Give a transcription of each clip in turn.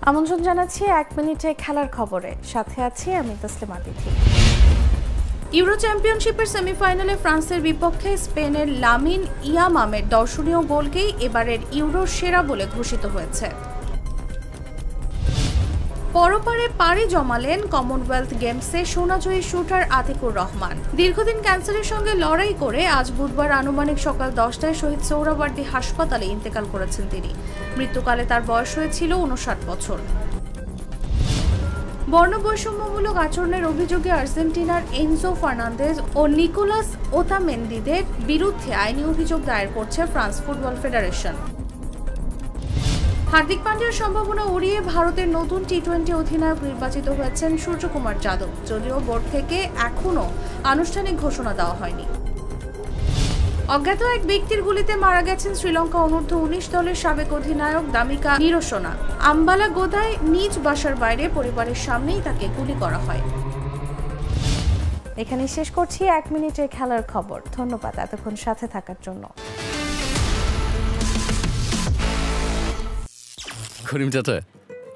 আমন্ত্রণ জানাচ্ছি 1 মিনিটে খেলার খবরে, সাথে আছি আমি তসলিমা তিথি। ইউরো চ্যাম্পিয়নশিপের সেমিফাইনালে ফ্রান্সের বিপক্ষে স্পেনের লামিন ইয়ামামের দর্শনীয় গোলকেই এবারের ইউরোর সেরা বলে ঘোষিত হয়েছে। পরপারে পাড়ি জমালেন কমনওয়েলথ গেমসে সোনাজয়ী শুটার আতিকুর রহমান। দীর্ঘদিন ক্যান্সারের সঙ্গে লড়াই করে আজ বুধবার আনুমানিক সকাল 10টায় শহীদ সোহরাওয়ার্দী হাসপাতালে ইন্তেকাল করেছেন তিনি। মৃত্যুকালে তার বয়স হয়েছিল 59 বছর। বর্ণবৈষম্যমূলক আচরণের অভিযোগে আর্জেন্টিনার এনজো ফার্নান্দেজ ও নিকোলাস ওতামেন্দিদের বিরুদ্ধে আইনি অভিযোগ দায়ের করছে ফ্রান্স ফুটবল ফেডারেশন। হার্দিক পান্ডিয়ার সম্ভাবনা উড়িয়ে ভারতের নতুন টি-20 অধিনায়ক নির্বাচিত হয়েছেন সূর্যকুমার যাদব, যদিও বোর্ড থেকে এখনও আনুষ্ঠানিক ঘোষণা দেওয়া হয়নি। অজ্ঞাত এক ব্যক্তির গুলিতে মারা গেছেন শ্রীলঙ্কা অনূর্ধ্ব-19 দলের সাবেক অধিনায়ক দামিকা নিরসনা। আম্বালা গোদায় নিজ বাসার বাইরে পরিবারের সামনেই তাকে গুলি করা হয়। এখানে শেষ করছি 1 মিনিটের খেলার খবর। ধন্যবাদ এতক্ষণ সাথে থাকার জন্য। করিম চাচা,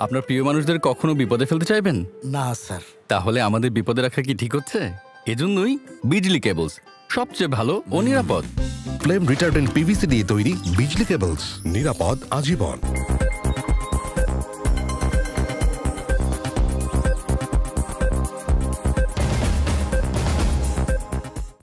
আপনার প্রিয় মানুষদের কখনো বিপদে ফেলতে চাইবেন না স্যার। তাহলে আমাদের বিপদে রাখা কি ঠিক হচ্ছে? এজন্যই বিজলি কেবলস সবচেয়ে ভালো ও নিরাপদ। ফ্লেম রিটার্ডেন্ট পিভিসি দিয়ে তৈরি বিজলি কেবলস, নিরাপদ আজীবন।